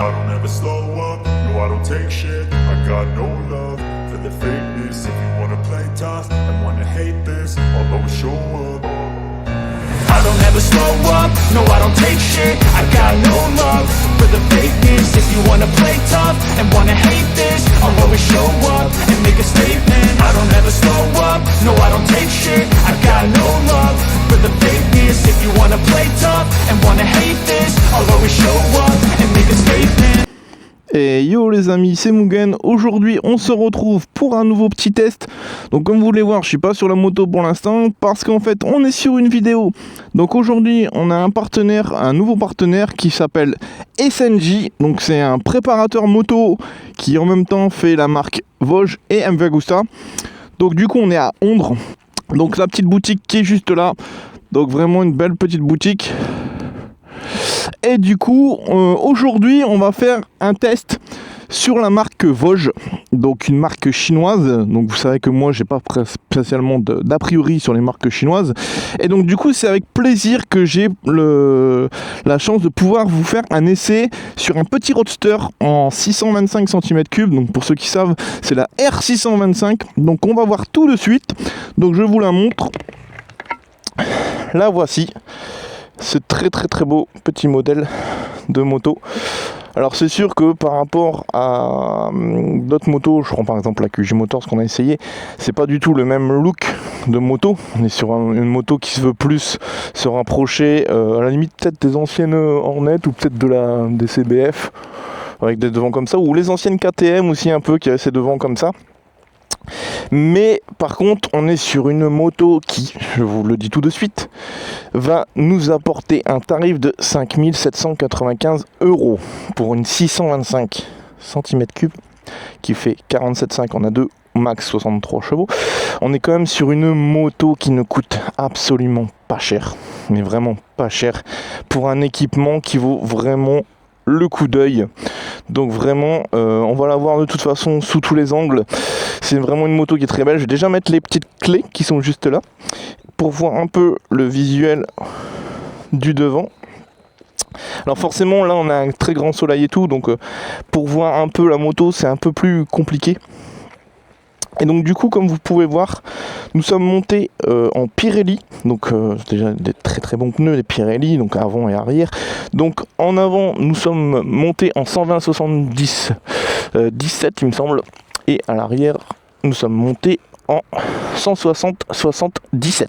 I don't ever slow up, no I don't take shit. I got no love for the fakeness. If you wanna play tough and wanna hate this, I'll always show up. I don't ever slow up, no I don't take shit. I got no love for the fakeness. If you wanna play tough and wanna hate this, I'll always show up and make a statement. I don't ever slow up, no I don't take shit. I got no love for the fakeness. If you wanna play tough and wanna hate this, I'll always show up and make a statement. Et yo les amis, c'est Mugen. Aujourd'hui on se retrouve pour un nouveau petit test. Donc comme vous voulez voir, je suis pas sur la moto pour l'instant parce qu'en fait on est sur une vidéo. Donc aujourd'hui on a un nouveau partenaire qui s'appelle SNJ. Donc c'est un préparateur moto qui en même temps fait la marque Vosges et MV Agusta. Donc du coup on est à Ondres. Donc la petite boutique qui est juste là. Donc vraiment une belle petite boutique. Et du coup, aujourd'hui, on va faire un test sur la marque Vosges, donc une marque chinoise. Donc vous savez que moi, j'ai pas spécialement d'a priori sur les marques chinoises. Et donc du coup, c'est avec plaisir que j'ai la chance de pouvoir vous faire un essai sur un petit roadster en 625 cm3. Donc pour ceux qui savent, c'est la R625. Donc on va voir tout de suite. Donc je vous la montre. La voici. Ce très beau petit modèle de moto. Alors c'est sûr que par rapport à d'autres motos, je prends par exemple la QJ Motors qu'on a essayé, c'est pas du tout le même look de moto. On est sur une moto qui se veut plus se rapprocher à la limite peut-être des anciennes Hornet ou peut-être des CBF avec des devants comme ça, ou les anciennes KTM aussi un peu qui avaient ces devants comme ça. Mais par contre on est sur une moto qui, je vous le dis tout de suite, va nous apporter un tarif de 5 795 € pour une 625 cm3 qui fait 47,5, on a 2 max 63 chevaux. On est quand même sur une moto qui ne coûte absolument pas cher, mais vraiment pas cher, pour un équipement qui vaut vraiment le coup d'œil. Donc vraiment on va la voir de toute façon sous tous les angles. C'est vraiment une moto qui est très belle. Je vais déjà mettre les petites clés qui sont juste là pour voir un peu le visuel du devant. Alors forcément là on a un très grand soleil et tout, donc pour voir un peu la moto c'est un peu plus compliqué. Et donc du coup, comme vous pouvez voir, nous sommes montés en Pirelli, donc déjà des très bons pneus, des Pirelli, donc avant et arrière. Donc en avant, nous sommes montés en 120-70 17 il me semble, et à l'arrière, nous sommes montés en 160-77.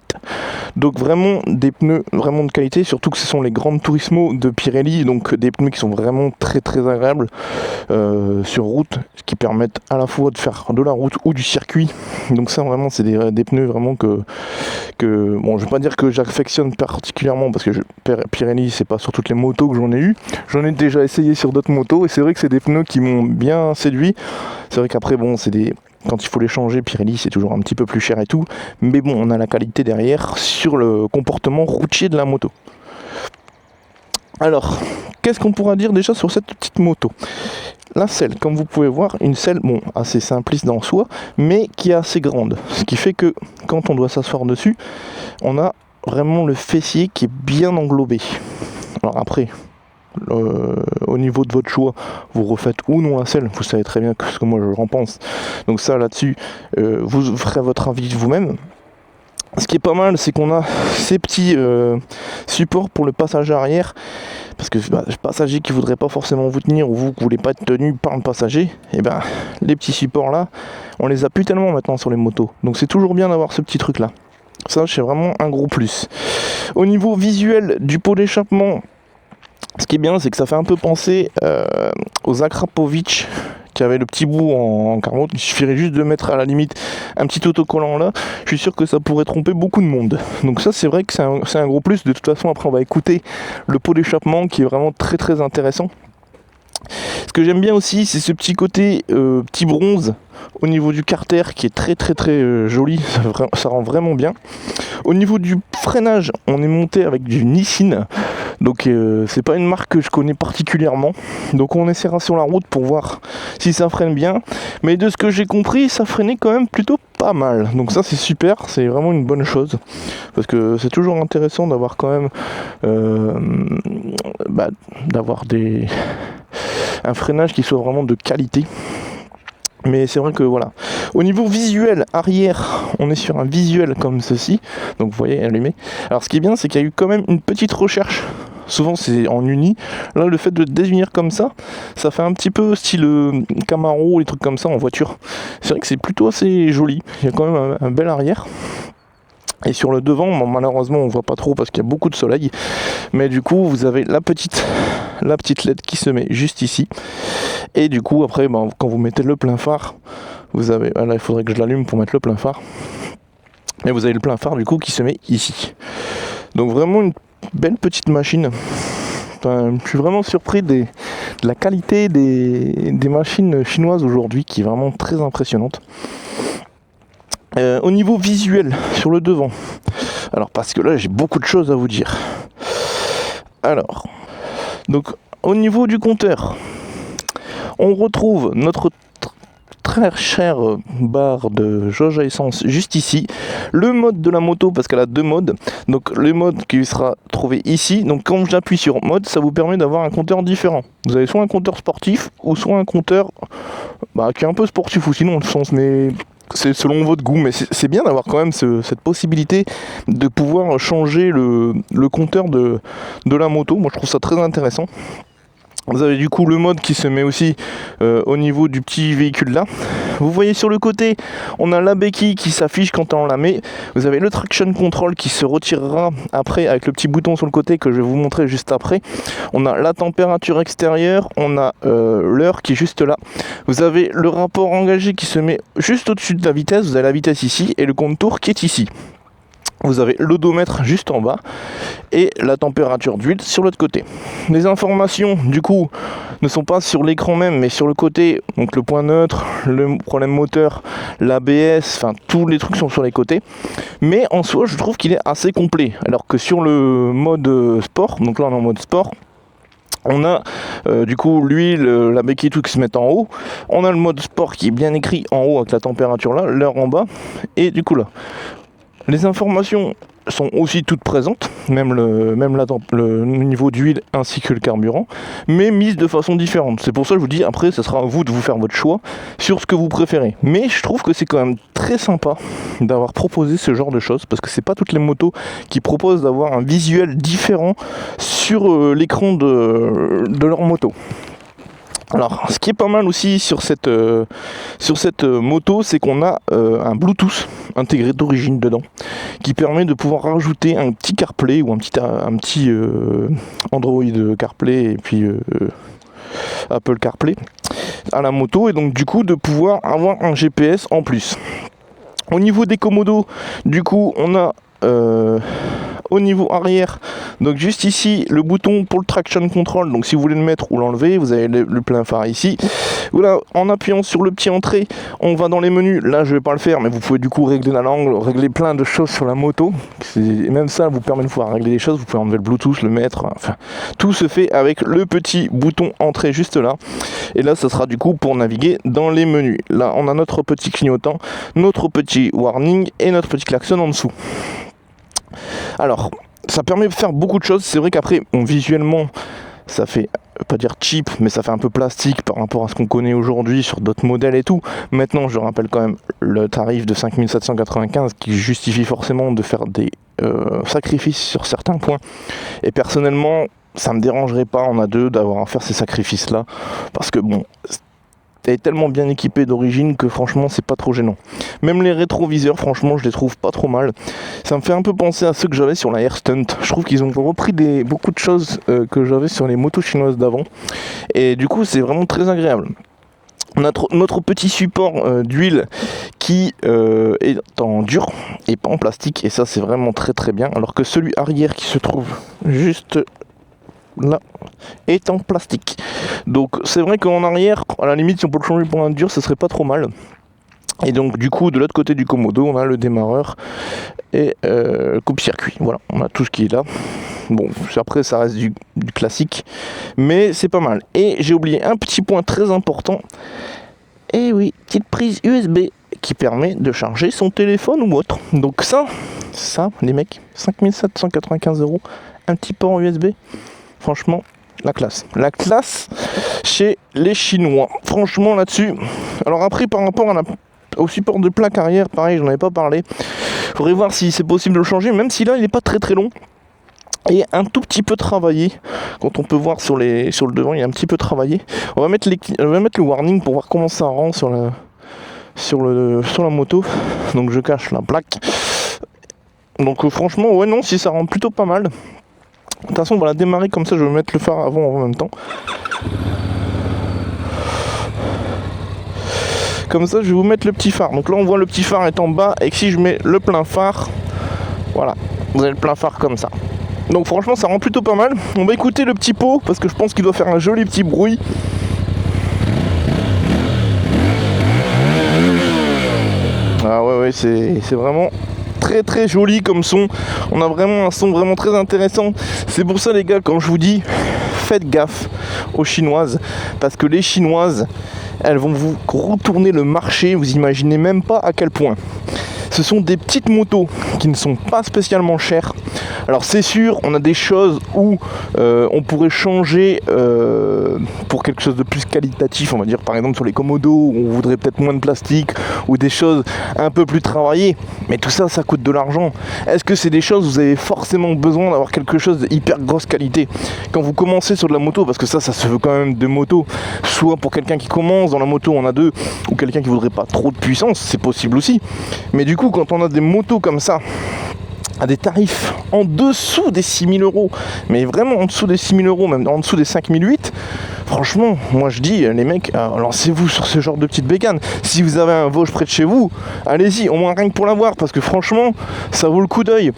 Donc vraiment des pneus vraiment de qualité, surtout que ce sont les grandes Turismo de Pirelli, donc des pneus qui sont vraiment très agréables sur route, ce qui permettent à la fois de faire de la route ou du circuit. Donc ça vraiment c'est des pneus vraiment que bon, je vais pas dire que j'affectionne particulièrement parce que Pirelli c'est pas sur toutes les motos que j'en ai eu. J'en ai déjà essayé sur d'autres motos et c'est vrai que c'est des pneus qui m'ont bien séduit. C'est vrai qu'après bon quand il faut les changer, Pirelli c'est toujours un petit peu plus cher et tout, mais bon on a la qualité derrière sur le comportement routier de la moto. Alors, qu'est-ce qu'on pourra dire déjà sur cette petite moto? La selle, comme vous pouvez voir, une selle bon, assez simpliste dans soi, mais qui est assez grande. Ce qui fait que quand on doit s'asseoir dessus, on a vraiment le fessier qui est bien englobé. Alors après, au niveau de votre choix, vous refaites ou non la selle, vous savez très bien ce que moi j'en pense. Donc ça là-dessus, vous ferez votre avis vous-même. Ce qui est pas mal, c'est qu'on a ces petits supports pour le passager arrière, parce que le passager qui voudrait pas forcément vous tenir ou vous qui voulez pas être tenu par le passager, et ben les petits supports là, on les a plus tellement maintenant sur les motos. Donc c'est toujours bien d'avoir ce petit truc là. Ça c'est vraiment un gros plus. Au niveau visuel du pot d'échappement, ce qui est bien, c'est que ça fait un peu penser aux Akrapovic qui avait le petit bout en carbone. Il suffirait juste de mettre à la limite un petit autocollant là. Je suis sûr que ça pourrait tromper beaucoup de monde. Donc ça c'est vrai que c'est un gros plus. De toute façon après on va écouter le pot d'échappement qui est vraiment très intéressant. Ce que j'aime bien aussi, c'est ce petit côté petit bronze au niveau du carter qui est très joli, ça rend vraiment bien. Au niveau du freinage, on est monté avec du Nissin, donc c'est pas une marque que je connais particulièrement, donc on essaiera sur la route pour voir si ça freine bien, mais de ce que j'ai compris, ça freinait quand même plutôt pas mal, donc ça c'est super, c'est vraiment une bonne chose, parce que c'est toujours intéressant d'avoir quand même d'avoir un freinage qui soit vraiment de qualité. Mais c'est vrai que voilà. Au niveau visuel arrière, on est sur un visuel comme ceci. Donc vous voyez, allumé. Alors ce qui est bien, c'est qu'il y a eu quand même une petite recherche. Souvent c'est en uni. Là, le fait de désunir comme ça fait un petit peu style Camaro, les trucs comme ça en voiture. C'est vrai que c'est plutôt assez joli. Il y a quand même un bel arrière. Et sur le devant, bon, malheureusement on voit pas trop parce qu'il y a beaucoup de soleil. Mais du coup vous avez la petite LED qui se met juste ici. Et du coup après quand vous mettez le plein phare, vous avez, là il faudrait que je l'allume pour mettre le plein phare. Mais vous avez le plein phare du coup qui se met ici. Donc vraiment une belle petite machine. Enfin, je suis vraiment surpris de la qualité des machines chinoises aujourd'hui, qui est vraiment très impressionnante. Au niveau visuel, sur le devant, alors parce que là j'ai beaucoup de choses à vous dire. Alors, donc au niveau du compteur, on retrouve notre très chère barre de jauge à essence juste ici. Le mode de la moto, parce qu'elle a deux modes. Donc le mode qui sera trouvé ici. Donc quand j'appuie sur mode, ça vous permet d'avoir un compteur différent. Vous avez soit un compteur sportif ou soit un compteur qui est un peu sportif, ou sinon le sens, mais c'est selon votre goût. Mais c'est bien d'avoir quand même cette possibilité de pouvoir changer le compteur de la moto. Moi je trouve ça très intéressant. Vous avez du coup le mode qui se met aussi au niveau du petit véhicule là. Vous voyez sur le côté, on a la béquille qui s'affiche quand on la met. Vous avez le traction control qui se retirera après avec le petit bouton sur le côté que je vais vous montrer juste après. On a la température extérieure, on a l'heure qui est juste là. Vous avez le rapport engagé qui se met juste au-dessus de la vitesse. Vous avez la vitesse ici et le contour qui est ici. Vous avez l'odomètre juste en bas et la température d'huile sur l'autre côté. Les informations du coup ne sont pas sur l'écran même mais sur le côté, donc le point neutre, le problème moteur, l'ABS, enfin tous les trucs sont sur les côtés. Mais en soi je trouve qu'il est assez complet. Alors que sur le mode sport, donc là on est en mode sport, on a du coup l'huile, la béquille, tout qui se met en haut. On a le mode sport qui est bien écrit en haut avec la température là, l'heure en bas et du coup là. Les informations sont aussi toutes présentes, même le niveau d'huile ainsi que le carburant, mais mises de façon différente. C'est pour ça que je vous dis, après, ce sera à vous de vous faire votre choix sur ce que vous préférez. Mais je trouve que c'est quand même très sympa d'avoir proposé ce genre de choses, parce que c'est pas toutes les motos qui proposent d'avoir un visuel différent sur l'écran de leur moto. Alors, ce qui est pas mal aussi sur cette moto, c'est qu'on a un Bluetooth intégré d'origine dedans, qui permet de pouvoir rajouter un petit CarPlay ou un petit Android CarPlay et puis Apple CarPlay à la moto, et donc du coup de pouvoir avoir un GPS en plus. Au niveau des commodos, du coup, on a au niveau arrière, donc juste ici le bouton pour le traction control, donc si vous voulez le mettre ou l'enlever, vous avez le plein phare ici. Voilà, en appuyant sur le petit entrée, on va dans les menus. Là je vais pas le faire, mais vous pouvez du coup régler la langue, régler plein de choses sur la moto. Et même ça vous permet de pouvoir régler les choses. Vous pouvez enlever le Bluetooth, le mettre, enfin tout se fait avec le petit bouton entrée juste là. Et là ça sera du coup pour naviguer dans les menus. Là on a notre petit clignotant, notre petit warning et notre petit klaxon en dessous. Alors, ça permet de faire beaucoup de choses. C'est vrai qu'après, visuellement, ça fait, pas dire cheap, mais ça fait un peu plastique par rapport à ce qu'on connaît aujourd'hui sur d'autres modèles et tout. Maintenant, je rappelle quand même le tarif de 5795 qui justifie forcément de faire des sacrifices sur certains points. Et personnellement, ça me dérangerait pas en A2 d'avoir à faire ces sacrifices-là. Parce que bon, elle est tellement bien équipée d'origine que franchement c'est pas trop gênant. Même les rétroviseurs, franchement je les trouve pas trop mal. Ça me fait un peu penser à ceux que j'avais sur la Air Stunt. Je trouve qu'ils ont repris beaucoup de choses que j'avais sur les motos chinoises d'avant. Et du coup c'est vraiment très agréable. Notre petit support d'huile qui est en dur et pas en plastique. Et ça c'est vraiment très très bien. Alors que celui arrière qui se trouve juste là est en plastique. Donc c'est vrai qu'en arrière, à la limite si on peut le changer pour un dur, ce serait pas trop mal. Et donc du coup de l'autre côté du commodo on a le démarreur et coupe-circuit. Voilà, on a tout ce qui est là. Bon, après ça reste du classique, mais c'est pas mal. Et j'ai oublié un petit point très important. Et oui, petite prise USB qui permet de charger son téléphone ou autre. Donc ça les mecs, 5795 €, un petit port USB. Franchement, La classe chez les Chinois. Franchement là-dessus. Alors après par rapport au support de plaque arrière, pareil, j'en avais pas parlé. Faudrait voir si c'est possible de le changer, même si là il n'est pas très très long. Et un tout petit peu travaillé. Quand on peut voir sur le devant, il est un petit peu travaillé. On va mettre le warning pour voir comment ça rend sur la moto. Donc je cache la plaque. Donc franchement, ouais non, si ça rend plutôt pas mal. De toute façon, on va la démarrer comme ça, je vais mettre le phare avant en même temps. Comme ça, je vais vous mettre le petit phare. Donc là, on voit le petit phare est en bas, et que si je mets le plein phare, voilà, vous avez le plein phare comme ça. Donc franchement, ça rend plutôt pas mal. On va écouter le petit pot, parce que je pense qu'il doit faire un joli petit bruit. Ah ouais, c'est vraiment très très joli comme son. On a vraiment un son vraiment très intéressant. C'est pour ça les gars, quand je vous dis faites gaffe aux chinoises, parce que les chinoises, elles vont vous retourner le marché, vous imaginez même pas à quel point. Ce sont des petites motos qui ne sont pas spécialement chères. Alors c'est sûr, on a des choses où on pourrait changer pour quelque chose de plus qualitatif, on va dire par exemple sur les Komodo, où on voudrait peut-être moins de plastique, ou des choses un peu plus travaillées. Mais tout ça, ça coûte de l'argent. Est-ce que c'est des choses où vous avez forcément besoin d'avoir quelque chose de hyper grosse qualité? Quand vous commencez sur de la moto, parce que ça se veut quand même de moto, soit pour quelqu'un qui commence dans la moto, on a deux, ou quelqu'un qui voudrait pas trop de puissance, c'est possible aussi. Mais du coup, quand on a des motos comme ça, à des tarifs en dessous des 6 000 €, mais vraiment en dessous des 6 000 €, même en dessous des 5 008, franchement, moi je dis, les mecs, lancez-vous sur ce genre de petite bécane. Si vous avez un Vosges près de chez vous, allez-y, au moins rien que pour l'avoir, parce que franchement, ça vaut le coup d'œil.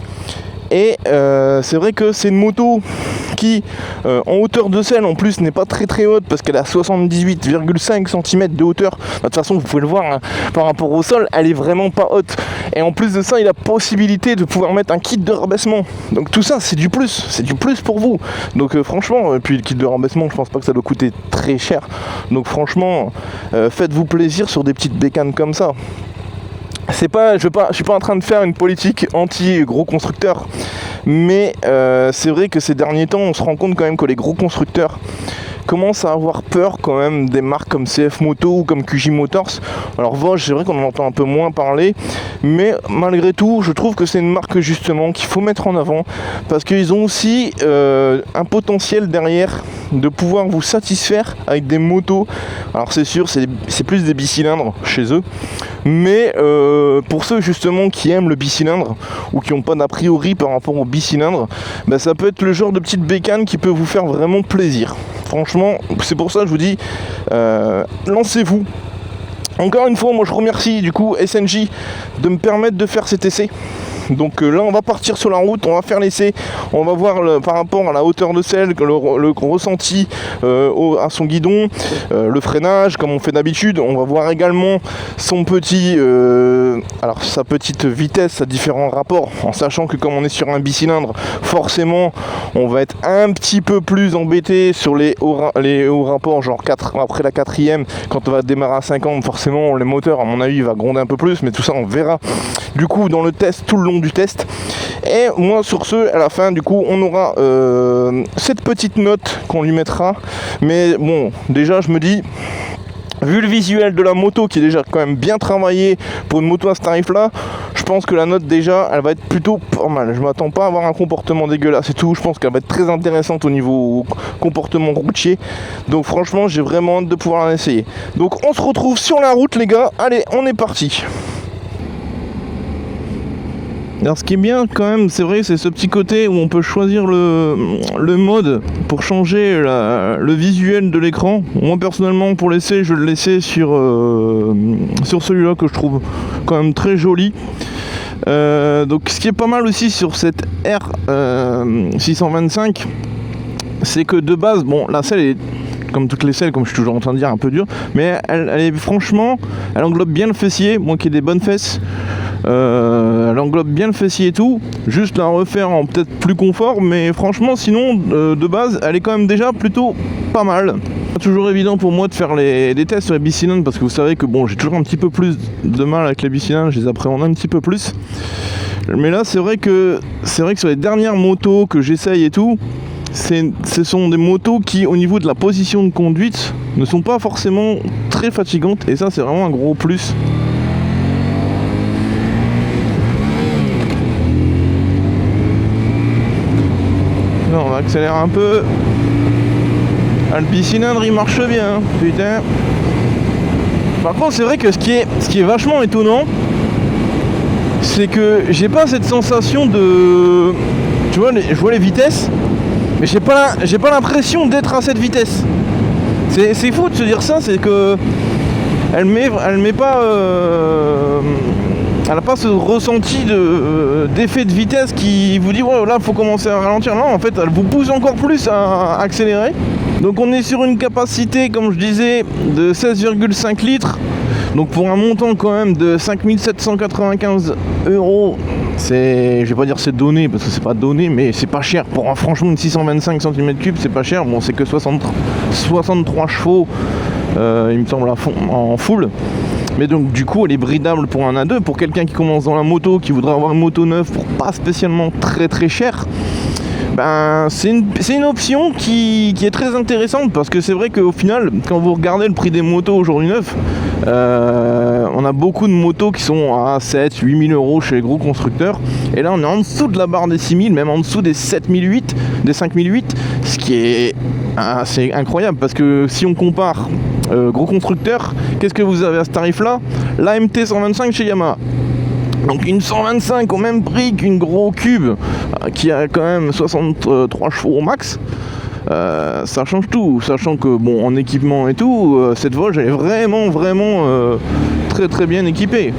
Et c'est vrai que c'est une moto qui, en hauteur de selle en plus, n'est pas très très haute, parce qu'elle a 78,5 cm de hauteur. De toute façon, vous pouvez le voir, hein, par rapport au sol, elle est vraiment pas haute. Et en plus de ça, il a possibilité de pouvoir mettre un kit de rabaissement. Donc tout ça, c'est du plus pour vous. Donc franchement, puis le kit de rabaissement, je pense pas que ça doit coûter très cher. Donc franchement, faites-vous plaisir sur des petites bécanes comme ça. Je suis pas en train de faire une politique anti-gros constructeurs, mais c'est vrai que ces derniers temps, on se rend compte quand même que les gros constructeurs commencent à avoir peur quand même des marques comme CF Moto ou comme QJ Motors. Alors Vosges, c'est vrai qu'on en entend un peu moins parler, mais malgré tout, je trouve que c'est une marque justement qu'il faut mettre en avant, parce qu'ils ont aussi un potentiel derrière de pouvoir vous satisfaire avec des motos. Alors c'est sûr, c'est plus des bicylindres chez eux, mais pour ceux justement qui aiment le bicylindre ou qui n'ont pas d'a priori par rapport au bicylindre, bah, ça peut être le genre de petite bécane qui peut vous faire vraiment plaisir. Franchement, c'est pour ça que je vous dis, lancez-vous. Encore une fois, moi je remercie du coup SNJ de me permettre de faire cet essai. Donc là on va partir sur la route, on va faire l'essai, on va voir par rapport à la hauteur de selle, le ressenti à son guidon, le freinage comme on fait d'habitude. On va voir également son petit, sa petite vitesse à différents rapports, en sachant que comme on est sur un bicylindre, forcément on va être un petit peu plus embêté sur les hauts rapports, genre 4, après la 4ème, quand on va démarrer à 50, forcément les moteurs à mon avis va gronder un peu plus, mais tout ça on verra du coup dans le test, tout le long du test. Et moi sur ce, à la fin du coup on aura cette petite note qu'on lui mettra. Mais bon, déjà je me dis, vu le visuel de la moto qui est déjà quand même bien travaillé pour une moto à ce tarif là, je pense que la note déjà elle va être plutôt pas mal. Je m'attends pas à avoir un comportement dégueulasse et tout, je pense qu'elle va être très intéressante au niveau comportement routier. Donc franchement j'ai vraiment hâte de pouvoir l'essayer. Donc on se retrouve sur la route les gars, allez on est parti. Alors ce qui est bien quand même, c'est vrai, c'est ce petit côté où on peut choisir le mode pour changer le visuel de l'écran. Moi personnellement pour l'essai, je vais le laisser sur celui-là que je trouve quand même très joli. Donc ce qui est pas mal aussi sur cette R625, c'est que de base, bon la selle est comme toutes les selles, comme je suis toujours en train de dire, un peu dure, mais elle est franchement, elle englobe bien le fessier, moi qui ai des bonnes fesses. Elle englobe bien le fessier et tout, juste la refaire en peut-être plus confort, mais franchement sinon de base elle est quand même déjà plutôt pas mal. C'est toujours évident pour moi de faire des tests sur les bicylindres, parce que vous savez que bon, j'ai toujours un petit peu plus de mal avec les bicylindres, je les appréhende un petit peu plus. Mais là c'est vrai que sur les dernières motos que j'essaye et tout, ce sont des motos qui, au niveau de la position de conduite, ne sont pas forcément très fatigantes. Et ça, c'est vraiment un gros plus. Là, on accélère un peu. Ah, le bicylindre, il marche bien, putain. Par contre, c'est vrai que ce qui est vachement étonnant, c'est que j'ai pas cette sensation de... Tu vois, je vois les vitesses, mais j'ai pas l'impression d'être à cette vitesse. C'est fou de se dire ça, c'est que elle met pas... elle n'a pas ce ressenti d'effet de vitesse qui vous dit ouais, là faut commencer à ralentir. Non, en fait elle vous pousse encore plus à accélérer. Donc on est sur une capacité, comme je disais, de 16,5 litres. Donc pour un montant quand même de 5795 €, c'est, je vais pas dire c'est donné parce que c'est pas donné, mais c'est pas cher. Pour franchement une 625 cm3, c'est pas cher. Bon, c'est que 63 chevaux, il me semble, en full. Mais donc du coup elle est bridable pour un A2. Pour quelqu'un qui commence dans la moto, qui voudrait avoir une moto neuve pour pas spécialement très très cher, ben, c'est une option qui est très intéressante, parce que c'est vrai qu'au final, quand vous regardez le prix des motos aujourd'hui neuves, on a beaucoup de motos qui sont à 7-8 000 € chez les gros constructeurs, et là on est en dessous de la barre des 6 000, même en dessous des 7 008, des 5 008, ce qui est assez incroyable, parce que si on compare gros constructeurs, qu'est-ce que vous avez à ce tarif là? La MT 125 chez Yamaha. Donc une 125 au même prix qu'une gros cube qui a quand même 63 chevaux au max, ça change tout. Sachant que bon, en équipement et tout, cette Vosges elle est vraiment très très bien équipée.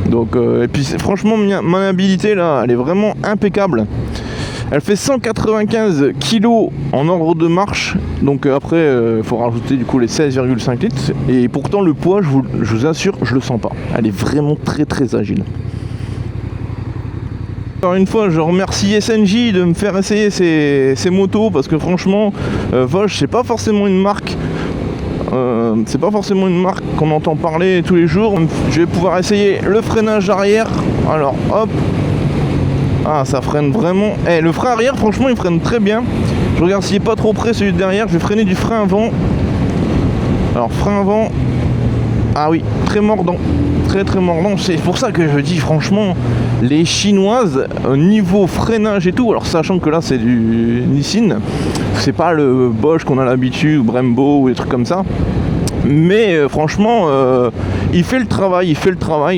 Donc et puis franchement maniabilité là, elle est vraiment impeccable. Elle fait 195 kg en ordre de marche, donc après il faut rajouter du coup les 16,5 litres, et pourtant le poids, je vous assure, je le sens pas. Elle est vraiment très très agile. Encore une fois, je remercie SNJ de me faire essayer ces motos, parce que franchement, Vosges c'est pas forcément une marque. Qu'on entend parler tous les jours. Je vais pouvoir essayer le freinage arrière. Alors hop. Ah, ça freine vraiment. Le frein arrière, franchement, il freine très bien. Je regarde s'il n'est pas trop près celui de derrière. Je vais freiner du frein avant. Alors, frein avant. Ah oui, très mordant. Très mordant. C'est pour ça que je dis, franchement, les chinoises, niveau freinage et tout, alors sachant que là, c'est du Nissin. C'est pas le Bosch qu'on a l'habitude, ou Brembo, ou des trucs comme ça. Mais franchement, il fait le travail.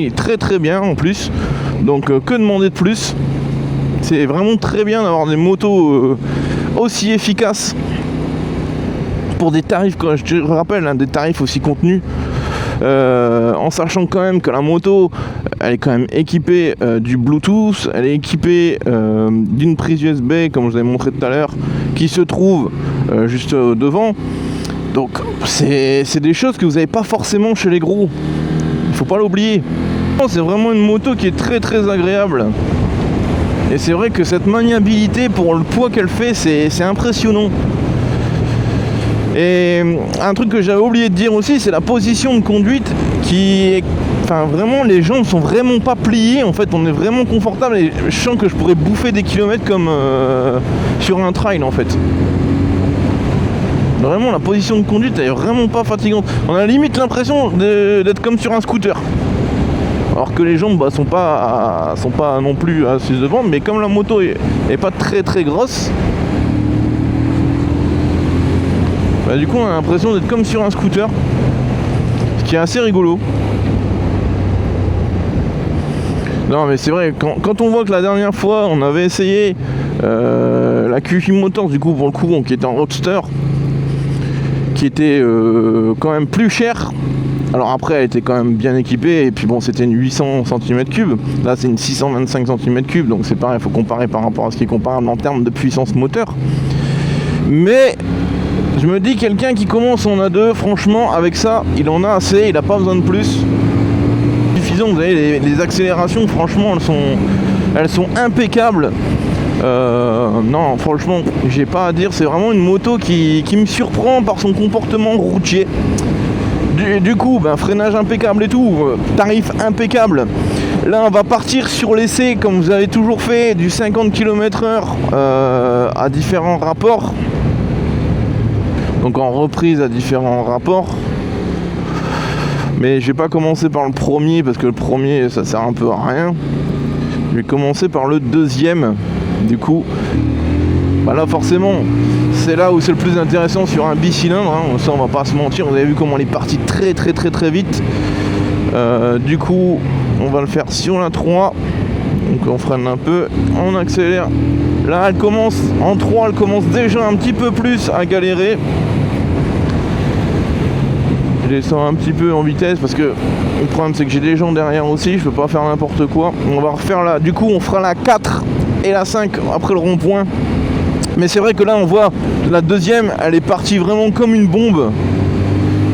Il est très bien en plus. Donc, que demander de plus? C'est vraiment très bien d'avoir des motos aussi efficaces pour des tarifs, je te rappelle, des tarifs aussi contenus, en sachant quand même que la moto elle est quand même équipée du Bluetooth, elle est équipée d'une prise USB comme je vous avais montré tout à l'heure, qui se trouve juste devant. Donc c'est des choses que vous n'avez pas forcément chez les gros, il faut pas l'oublier. C'est vraiment une moto qui est très agréable. Et c'est vrai que cette maniabilité pour le poids qu'elle fait, c'est impressionnant. Et un truc que j'avais oublié de dire aussi, c'est la position de conduite qui est... Enfin vraiment, les jambes sont vraiment pas pliées, en fait on est vraiment confortable, et je sens que je pourrais bouffer des kilomètres comme sur un trail en fait. Vraiment la position de conduite elle est vraiment pas fatigante. On a limite l'impression d'être comme sur un scooter. Alors que les jambes sont pas non plus assises devant, mais comme la moto est pas très grosse, bah, du coup on a l'impression d'être comme sur un scooter, ce qui est assez rigolo. Non mais c'est vrai, quand on voit que la dernière fois on avait essayé la QI Motors du coup pour le coup, qui était en Roadster, qui était quand même plus cher. Alors après elle était quand même bien équipée, et puis bon c'était une 800 cm3, là c'est une 625 cm3, donc c'est pareil, il faut comparer par rapport à ce qui est comparable en termes de puissance moteur. Mais je me dis, quelqu'un qui commence en A2, franchement avec ça il en a assez, il n'a pas besoin de plus. Suffisant, vous avez les accélérations, franchement elles sont impeccables. Non franchement j'ai pas à dire, c'est vraiment une moto qui me surprend par son comportement routier. Du coup, freinage impeccable et tout, tarif impeccable. Là on va partir sur l'essai comme vous avez toujours fait, du 50 km/h à différents rapports. Donc en reprise à différents rapports. Mais je vais pas commencer par le premier parce que le premier ça sert un peu à rien. Je vais commencer par le deuxième. Du coup, bah là forcément, c'est là où c'est le plus intéressant sur un bicylindre. Hein. Ça on va pas se mentir, vous avez vu comment elle est partie très vite. Du coup, on va le faire sur la 3. Donc on freine un peu, on accélère. Là elle commence, en 3 elle commence déjà un petit peu plus à galérer. Je descends un petit peu en vitesse parce que le problème c'est que j'ai des gens derrière aussi, je peux pas faire n'importe quoi. On va refaire là, du coup on fera la 4 et la 5 après le rond-point. Mais c'est vrai que là on voit la deuxième, elle est partie vraiment comme une bombe.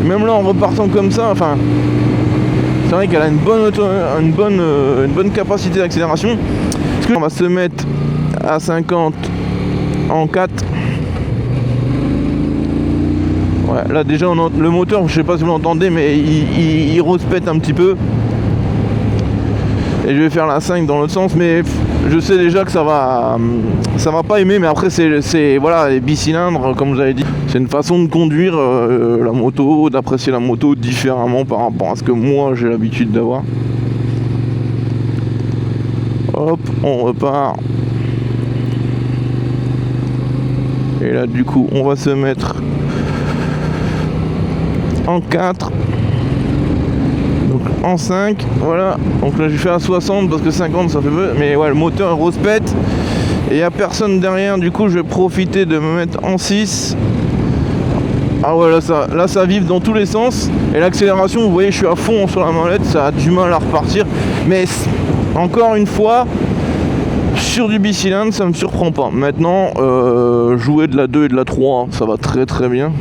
Même là en repartant comme ça, enfin c'est vrai qu'elle a une bonne capacité d'accélération. On va se mettre à 50 en 4. Ouais, là déjà le moteur, je sais pas si vous l'entendez, mais il respète un petit peu. Et je vais faire la 5 dans l'autre sens, mais je sais déjà que ça va pas aimer. Mais après c'est voilà, les bicylindres, comme vous avez dit, c'est une façon de conduire la moto, d'apprécier la moto différemment par rapport à ce que moi j'ai l'habitude d'avoir. Hop, on repart. Et là du coup on va se mettre en 4, donc en 5, voilà. Donc là j'ai fait à 60 parce que 50 ça fait peu, mais ouais, le moteur respète et il n'y a personne derrière. Du coup je vais profiter de me mettre en 6. Ah ouais, là ça vibre dans tous les sens. Et l'accélération, vous voyez, je suis à fond sur la manette, ça a du mal à repartir. Mais encore une fois, sur du bicylindre ça me surprend pas. Maintenant jouer de la 2 et de la 3, ça va très bien.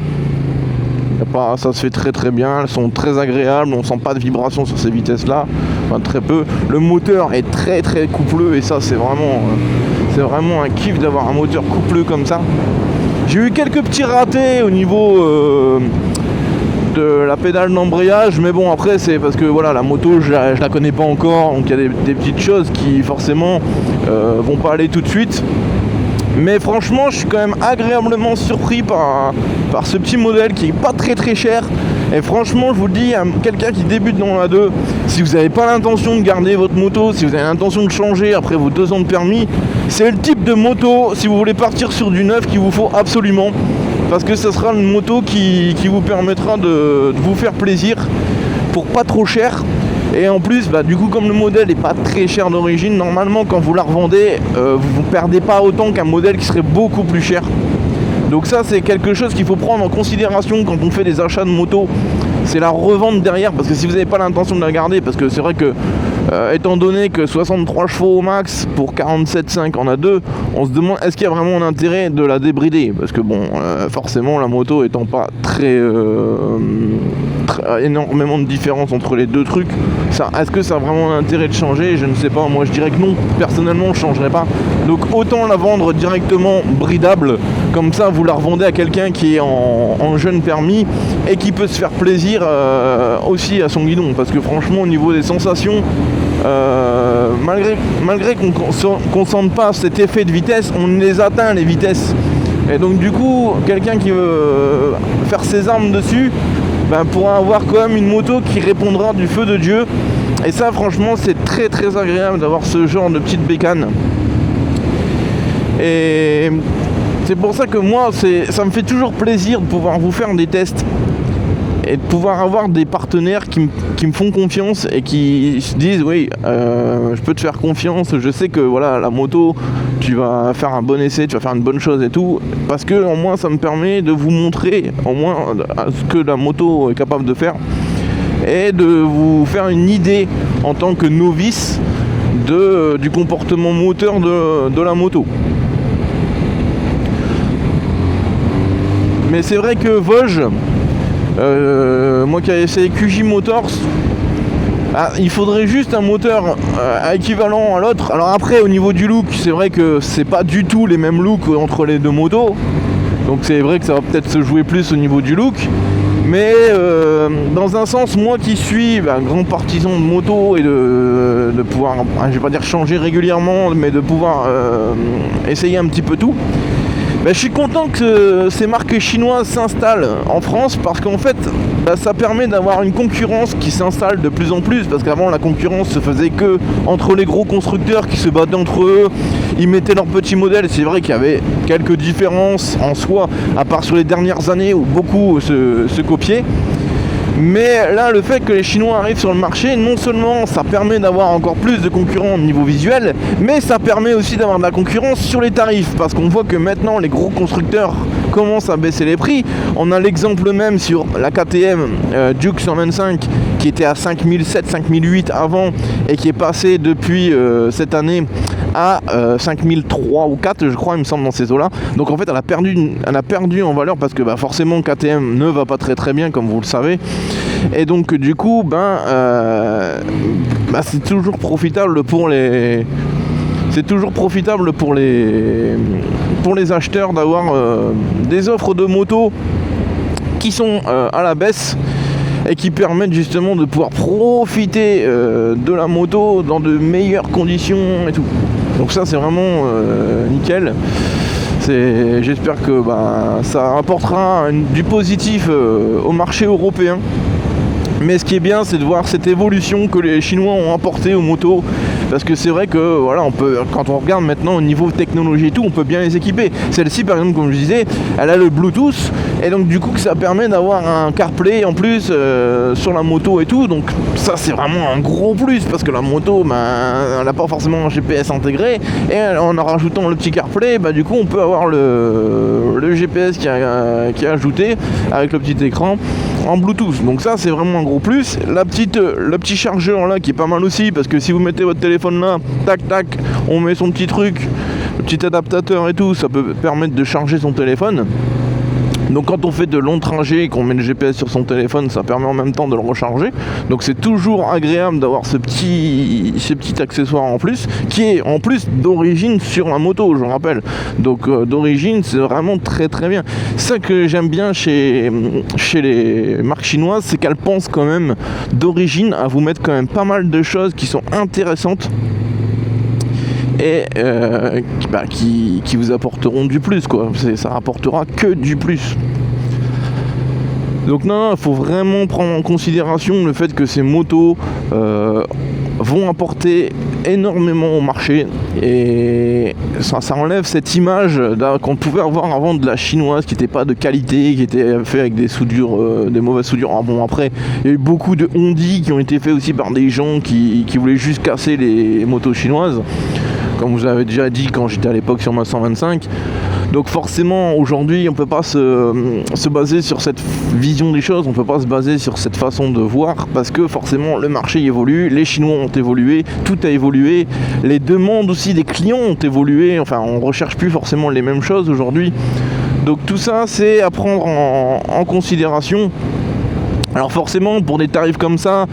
Ça se fait très bien, elles sont très agréables, on sent pas de vibration sur ces vitesses là, enfin très peu. Le moteur est très coupleux et ça c'est vraiment un kiff d'avoir un moteur coupleux comme ça. J'ai eu quelques petits ratés au niveau de la pédale d'embrayage, mais bon après c'est parce que voilà, la moto je la connais pas encore, donc il y a des petites choses qui forcément vont pas aller tout de suite. Mais franchement je suis quand même agréablement surpris par ce petit modèle qui est pas très cher. Et franchement je vous le dis, à quelqu'un qui débute dans la 2, si vous n'avez pas l'intention de garder votre moto, si vous avez l'intention de changer après vos 2 ans de permis, c'est le type de moto, si vous voulez partir sur du neuf, qu'il vous faut absolument. Parce que ce sera une moto qui vous permettra de vous faire plaisir pour pas trop cher. Et en plus, du coup, comme le modèle n'est pas très cher d'origine, normalement quand vous la revendez, vous ne perdez pas autant qu'un modèle qui serait beaucoup plus cher. Donc ça c'est quelque chose qu'il faut prendre en considération quand on fait des achats de moto. C'est la revente derrière, parce que si vous n'avez pas l'intention de la garder, parce que c'est vrai que étant donné que 63 chevaux au max pour 47,5 en A2, on se demande est-ce qu'il y a vraiment un intérêt de la débrider, parce que bon, forcément la moto étant pas très énormément de différence entre les deux trucs, est-ce que ça a vraiment un intérêt de changer? Je ne sais pas, moi je dirais que non, personnellement je changerais pas. Donc autant la vendre directement bridable, comme ça vous la revendez à quelqu'un qui est en jeune permis et qui peut se faire plaisir aussi à son guidon, parce que franchement au niveau des sensations, malgré qu'on sente pas cet effet de vitesse, on les atteint les vitesses. Et donc du coup quelqu'un qui veut faire ses armes dessus pourra avoir quand même une moto qui répondra du feu de Dieu. Et ça franchement c'est très agréable d'avoir ce genre de petite bécane. Et c'est pour ça que moi ça me fait toujours plaisir de pouvoir vous faire des tests et de pouvoir avoir des partenaires qui me font confiance et qui se disent oui, je peux te faire confiance, je sais que voilà, la moto tu vas faire un bon essai, tu vas faire une bonne chose et tout, parce que au moins ça me permet de vous montrer au moins ce que la moto est capable de faire et de vous faire une idée en tant que novice du comportement moteur de la moto. Mais c'est vrai que Vosges, moi qui avais essayé QJ Motors, il faudrait juste un moteur équivalent à l'autre. Alors après au niveau du look, c'est vrai que c'est pas du tout les mêmes looks entre les deux motos, donc c'est vrai que ça va peut-être se jouer plus au niveau du look, Mais dans un sens, moi qui suis un grand partisan de moto et de pouvoir, je vais pas dire changer régulièrement, mais de pouvoir essayer un petit peu tout, je suis content que ces marques chinoises s'installent en France parce qu'en fait ça permet d'avoir une concurrence qui s'installe de plus en plus, parce qu'avant la concurrence se faisait que entre les gros constructeurs qui se battaient entre eux, ils mettaient leurs petits modèles. C'est vrai qu'il y avait quelques différences en soi, à part sur les dernières années où beaucoup se copiaient. Mais là, le fait que les Chinois arrivent sur le marché, non seulement ça permet d'avoir encore plus de concurrents au niveau visuel, mais ça permet aussi d'avoir de la concurrence sur les tarifs, parce qu'on voit que maintenant les gros constructeurs commencent à baisser les prix. On a l'exemple même sur la KTM Duke 125 qui était à 5007, 5008 avant et qui est passé depuis cette année à 5003 ou 4 je crois, il me semble, dans ces eaux là. Donc en fait elle a perdu en valeur parce que forcément KTM ne va pas très bien, comme vous le savez, et donc du coup c'est toujours profitable pour les acheteurs d'avoir des offres de motos qui sont à la baisse et qui permettent justement de pouvoir profiter de la moto dans de meilleures conditions et tout. Donc ça c'est vraiment nickel. J'espère que ça apportera du positif au marché européen. Mais ce qui est bien, c'est de voir cette évolution que les Chinois ont apportée aux motos, parce que c'est vrai que voilà, on peut, quand on regarde maintenant au niveau technologie et tout, on peut bien les équiper. Celle-ci par exemple, comme je disais, elle a le Bluetooth, et donc du coup que ça permet d'avoir un CarPlay en plus sur la moto et tout. Donc ça c'est vraiment un gros plus, parce que la moto elle n'a pas forcément un GPS intégré, et en rajoutant le petit CarPlay, du coup on peut avoir le GPS qui est ajouté avec le petit écran en Bluetooth. Donc ça c'est vraiment un gros plus. Le petit chargeur là qui est pas mal aussi, parce que si vous mettez votre téléphone là, tac tac, on met son petit truc, le petit adaptateur et tout, ça peut permettre de charger son téléphone. Donc quand on fait de longs trajets et qu'on met le GPS sur son téléphone, ça permet en même temps de le recharger. Donc c'est toujours agréable d'avoir ce petit accessoire en plus, qui est en plus d'origine sur la moto, je rappelle. Donc d'origine, c'est vraiment très bien. Ça que j'aime bien chez les marques chinoises, c'est qu'elles pensent quand même d'origine à vous mettre quand même pas mal de choses qui sont intéressantes et qui vous apporteront du plus, quoi. Ça rapportera que du plus. Donc non, il faut vraiment prendre en considération le fait que ces motos vont apporter énormément au marché, et ça enlève cette image qu'on pouvait avoir avant de la chinoise qui n'était pas de qualité, qui était fait avec des soudures, des mauvaises soudures. Bon, après il y a eu beaucoup de Hondi qui ont été faits aussi par des gens qui voulaient juste casser les motos chinoises, comme vous avez déjà dit quand j'étais à l'époque sur ma 125. Donc forcément aujourd'hui on peut pas se baser sur cette vision des choses, on peut pas se baser sur cette façon de voir, parce que forcément le marché évolue, les Chinois ont évolué, tout a évolué, les demandes aussi des clients ont évolué, enfin on recherche plus forcément les mêmes choses aujourd'hui. Donc tout ça c'est à prendre en considération. Alors forcément pour des tarifs comme ça,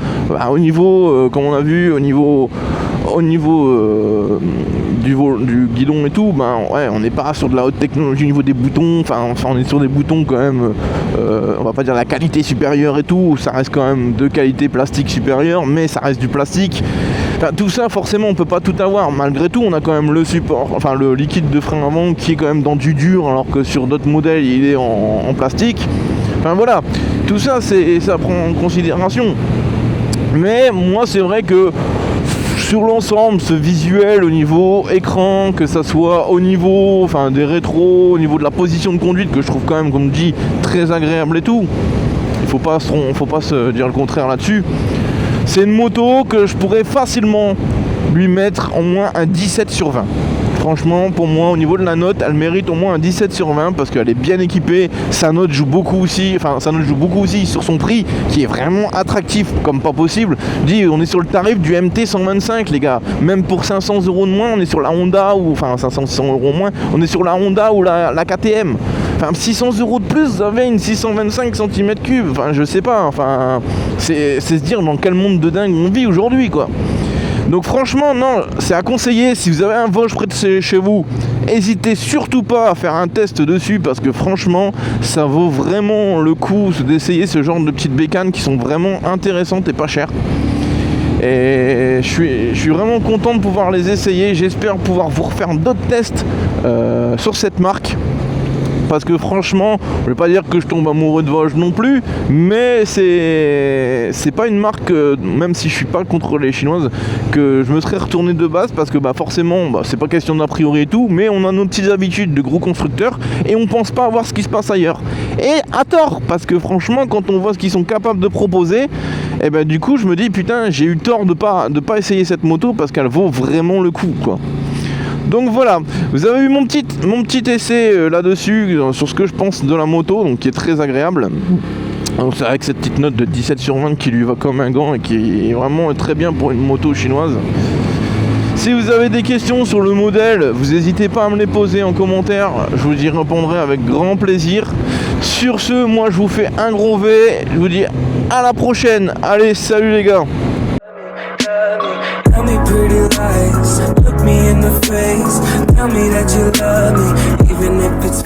au niveau, comme on a vu, au niveau du guidon et tout, on n'est pas sur de la haute technologie au niveau des boutons, enfin on est sur des boutons quand même, on va pas dire la qualité supérieure et tout, ça reste quand même de qualité plastique supérieure, mais ça reste du plastique. Enfin, tout ça forcément on peut pas tout avoir, malgré tout on a quand même le support, enfin le liquide de frein avant qui est quand même dans du dur, alors que sur d'autres modèles il est en plastique. Enfin voilà, tout ça ça prend en considération. Mais moi c'est vrai que sur l'ensemble, ce visuel au niveau écran, que ça soit au niveau des rétros, au niveau de la position de conduite, que je trouve quand même, comme dit, très agréable et tout, il faut pas se dire le contraire là-dessus. C'est une moto que je pourrais facilement lui mettre au moins un 17 sur 20. Franchement, pour moi, au niveau de la note, elle mérite au moins un 17 sur 20 parce qu'elle est bien équipée. Sa note joue beaucoup aussi sur son prix qui est vraiment attractif comme pas possible. Je dis, on est sur le tarif du MT 125, les gars. Même pour 500 € de moins, on est sur la Honda, ou 500 € moins, on est sur la Honda ou la KTM. 600 € de plus, vous avez une 625 cm3. Je sais pas. C'est se dire dans quel monde de dingue on vit aujourd'hui, quoi. Donc franchement, non, c'est à conseiller. Si vous avez un Vosges près de chez vous, n'hésitez surtout pas à faire un test dessus, parce que franchement, ça vaut vraiment le coup d'essayer ce genre de petites bécanes qui sont vraiment intéressantes et pas chères. Et je suis vraiment content de pouvoir les essayer. J'espère pouvoir vous refaire d'autres tests sur cette marque. Parce que franchement, je vais pas dire que je tombe amoureux de Vosges non plus, mais c'est pas une marque, même si je suis pas contre les chinoises, que je me serais retourné de base, parce que forcément, c'est pas question d'a priori et tout, mais on a nos petites habitudes de gros constructeurs et on pense pas à voir ce qui se passe ailleurs. Et à tort, parce que franchement, quand on voit ce qu'ils sont capables de proposer, et du coup je me dis putain, j'ai eu tort de pas essayer cette moto, parce qu'elle vaut vraiment le coup, quoi. Donc voilà, vous avez eu mon petit essai là-dessus, sur ce que je pense de la moto, donc qui est très agréable. Donc c'est avec cette petite note de 17 sur 20 qui lui va comme un gant et qui est vraiment très bien pour une moto chinoise. Si vous avez des questions sur le modèle, vous n'hésitez pas à me les poser en commentaire, je vous y répondrai avec grand plaisir. Sur ce, moi je vous fais un gros V, je vous dis à la prochaine, allez salut les gars. Tell me pretty lies, look me in the face. Tell me that you love me, even if it's